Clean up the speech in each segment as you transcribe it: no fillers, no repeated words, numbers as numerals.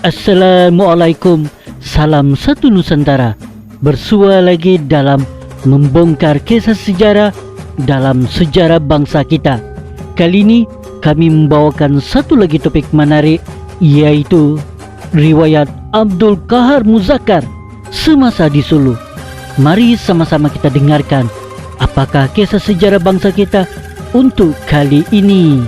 Assalamualaikum, salam satu Nusantara. Bersua lagi dalam membongkar kisah sejarah dalam sejarah bangsa kita. Kali ini kami membawakan satu lagi topik menarik, yaitu riwayat Abdul Qahar Muzakkar semasa di Sulu. Mari sama-sama kita dengarkan apakah kisah sejarah bangsa kita untuk kali ini.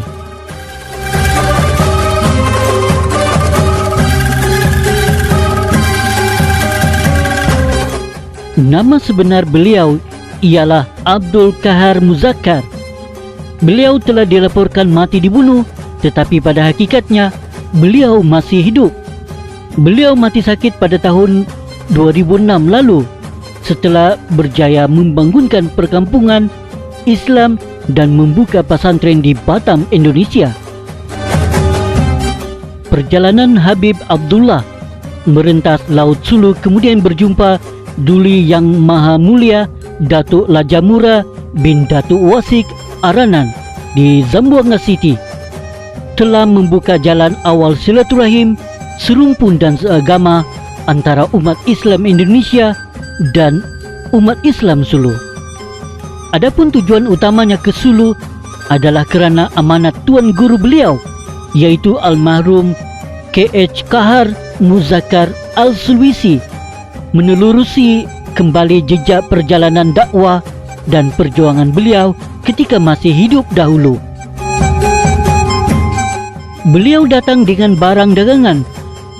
Nama sebenar beliau ialah Abdul Qahar Muzakkar. Beliau telah dilaporkan mati dibunuh, tetapi pada hakikatnya beliau masih hidup. Beliau mati sakit pada tahun 2006 lalu setelah berjaya membangunkan perkampungan Islam dan membuka pesantren di Batam, Indonesia. Perjalanan Habib Abdullah merentas Laut Sulu kemudian berjumpa Duli Yang Maha Mulia Datuk Lajamura bin Datuk Wasik Aranan di Zamboanga City, telah membuka jalan awal silaturahim serumpun dan seagama antara umat Islam Indonesia dan umat Islam Sulu. Adapun tujuan utamanya ke Sulu adalah kerana amanat tuan guru beliau, yaitu almarhum K.H. Qahar Muzakkar Al-Sulwisi, menelurusi kembali jejak perjalanan dakwah dan perjuangan beliau ketika masih hidup dahulu. Beliau datang dengan barang dagangan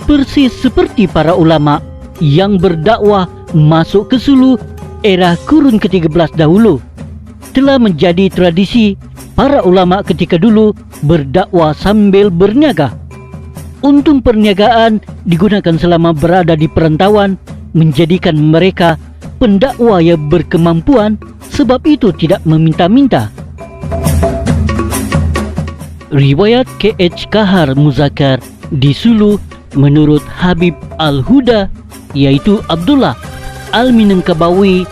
persis seperti para ulama yang berdakwah masuk ke Sulu era kurun ke-13 dahulu. Telah menjadi tradisi para ulama ketika dulu berdakwah sambil berniaga. Untung perniagaan digunakan selama berada di perantauan menjadikan mereka pendakwa yang berkemampuan, sebab itu tidak meminta-minta. Riwayat K.H. Qahar Muzakkar di Sulu menurut Habib Al-Huda, yaitu Abdullah Al-Minangkabawi,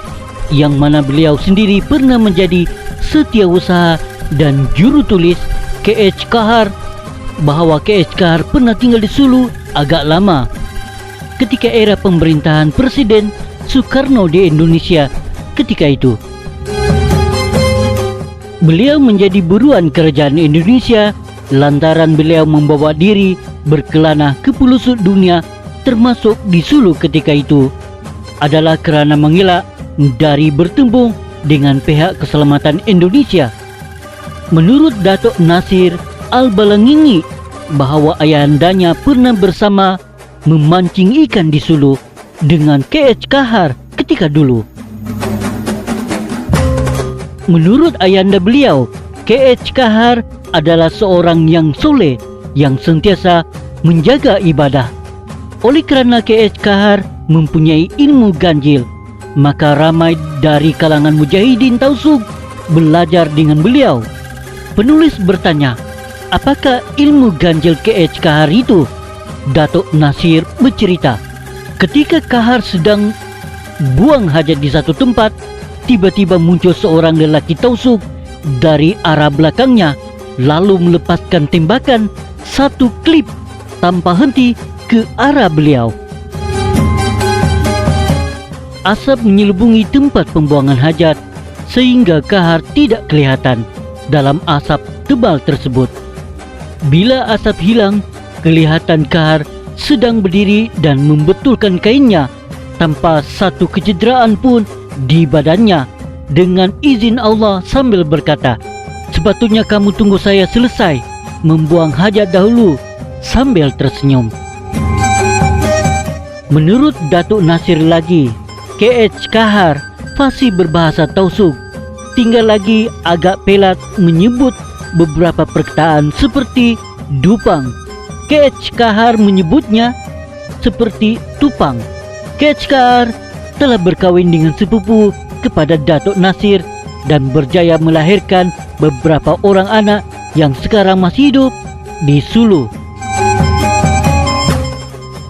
yang mana beliau sendiri pernah menjadi setiausaha dan juru tulis K.H. Qahar, bahawa K.H. Qahar pernah tinggal di Sulu agak lama ketika era pemerintahan Presiden Soekarno di Indonesia ketika itu. Beliau menjadi buruan kerajaan Indonesia lantaran beliau membawa diri berkelana ke pelosok dunia, termasuk di Sulu ketika itu, adalah kerana mengelak dari bertembung dengan pihak keselamatan Indonesia. Menurut Datuk Nasir Al-Balangingi, bahawa ayahandanya pernah bersama memancing ikan di Sulu dengan K.H. Qahar ketika dulu. Menurut ayahanda beliau, K.H. Qahar adalah seorang yang soleh yang sentiasa menjaga ibadah. Oleh kerana K.H. Qahar mempunyai ilmu ganjil, maka ramai dari kalangan mujahidin tausug belajar dengan beliau. Penulis bertanya, apakah ilmu ganjil K.H. Qahar itu? Datuk Nasir bercerita, ketika Qahar sedang buang hajat di satu tempat, tiba-tiba muncul seorang lelaki tausug dari arah belakangnya, lalu melepaskan tembakan satu klip tanpa henti ke arah beliau. Asap menyelubungi tempat pembuangan hajat sehingga Qahar tidak kelihatan dalam asap tebal tersebut. Bila asap hilang, kelihatan Qahar sedang berdiri dan membetulkan kainnya tanpa satu kecederaan pun di badannya, dengan izin Allah sambil berkata, sepatutnya kamu tunggu saya selesai membuang hajat dahulu, sambil tersenyum. Menurut Datuk Nasir lagi, K.H. Qahar fasih berbahasa tausug, tinggal lagi agak pelat menyebut beberapa perkataan seperti dupang. K.H. Qahar menyebutnya seperti tupang. K.H. Qahar telah berkahwin dengan sepupu kepada Datuk Nasir dan berjaya melahirkan beberapa orang anak yang sekarang masih hidup di Sulu.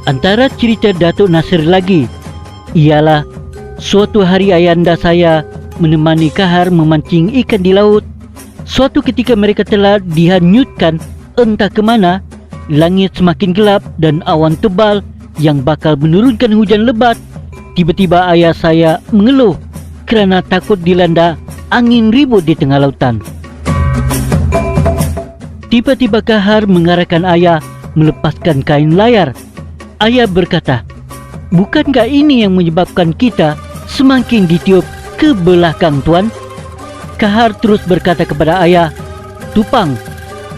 Antara cerita Datuk Nasir lagi ialah, suatu hari ayahanda saya menemani Qahar memancing ikan di laut. Suatu ketika mereka telah dihanyutkan entah ke mana, langit semakin gelap dan awan tebal yang bakal menurunkan hujan lebat. Tiba-tiba ayah saya mengeluh kerana takut dilanda angin ribut di tengah lautan. Tiba-tiba Kahar mengarahkan ayah melepaskan kain layar. Ayah berkata, "Bukankah ini yang menyebabkan kita semakin ditiup ke belakang, Tuan?" Kahar terus berkata kepada ayah, "Tupang,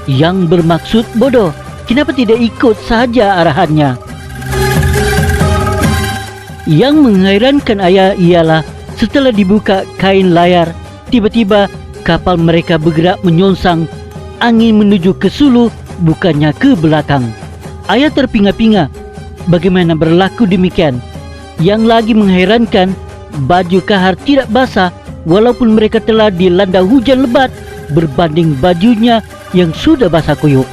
yang bermaksud bodoh, kenapa tidak ikut saja arahannya?" Yang menghairankan ayah ialah setelah dibuka kain layar, tiba-tiba kapal mereka bergerak menyonsang, angin menuju ke Sulu bukannya ke belakang. Ayah terpinga-pinga, bagaimana berlaku demikian? Yang lagi menghairankan, baju Kahar tidak basah walaupun mereka telah dilanda hujan lebat berbanding bajunya yang sudah basah kuyup.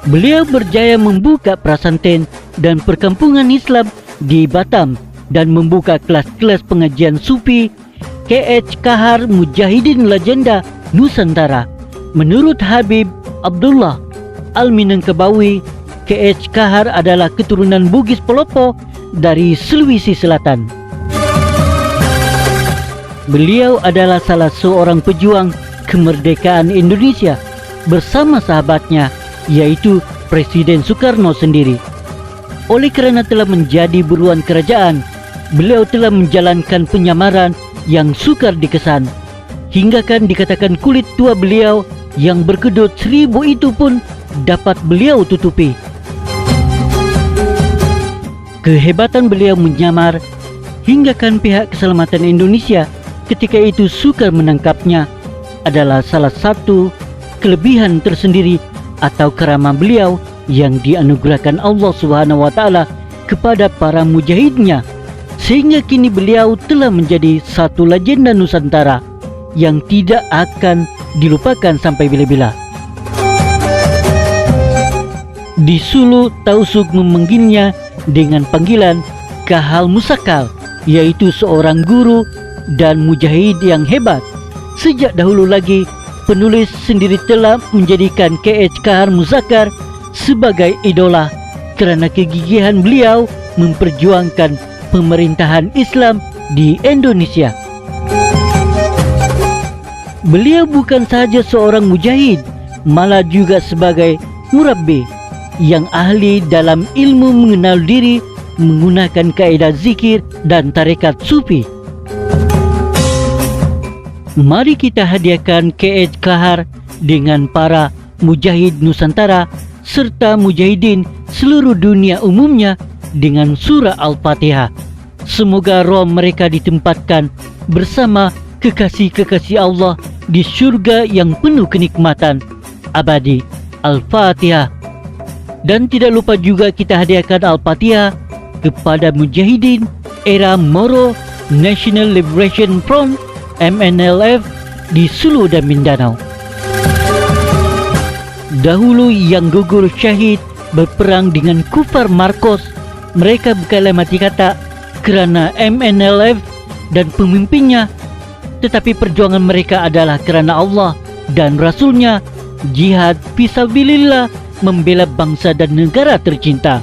Beliau berjaya membuka prasanten dan perkampungan Islam di Batam dan membuka kelas-kelas pengajian sufi. K.H. Kahar Mujahidin Legenda Nusantara. Menurut Habib Abdullah Al-Minangkabawi, K.H. Kahar adalah keturunan Bugis Pelopo dari Sulawesi Selatan. Beliau adalah salah seorang pejuang kemerdekaan Indonesia bersama sahabatnya, yaitu Presiden Soekarno sendiri. Oleh kerana telah menjadi buruan kerajaan, beliau telah menjalankan penyamaran yang sukar dikesan, hinggakan dikatakan kulit tua beliau yang berkedut 1000 itu pun dapat beliau tutupi. Kehebatan beliau menyamar, hinggakan pihak keselamatan Indonesia ketika itu sukar menangkapnya, adalah salah satu kelebihan tersendiri atau karamah beliau yang dianugerahkan Allah Subhanahu wa taala kepada para mujahidnya, sehingga kini beliau telah menjadi satu legenda Nusantara yang tidak akan dilupakan sampai bila-bila. Di Sulu, Tausug memanggilnya dengan panggilan Kahal Musakal, yaitu seorang guru dan mujahid yang hebat. Sejak dahulu lagi, penulis sendiri telah menjadikan K.H. Kahar Musakal sebagai idola kerana kegigihan beliau memperjuangkan pemerintahan Islam di Indonesia. Beliau bukan sahaja seorang mujahid, malah juga sebagai murabbi yang ahli dalam ilmu mengenal diri menggunakan kaedah zikir dan tarekat sufi. Mari kita hadiahkan K.H. Kahar dengan para mujahid Nusantara serta mujahidin seluruh dunia umumnya dengan surah Al-Fatihah. Semoga roh mereka ditempatkan bersama kekasih-kekasih Allah di syurga yang penuh kenikmatan abadi. Al-Fatihah. Dan tidak lupa juga kita hadiahkan Al-Fatihah kepada mujahidin era Moro National Liberation Front MNLF di Sulu dan Mindanao. Dahulu yang gugur syahid berperang dengan kufar Marcos, mereka bukanlah mati kata kerana MNLF dan pemimpinnya, tetapi perjuangan mereka adalah kerana Allah dan Rasulnya, jihad fisabilillah, membela bangsa dan negara tercinta.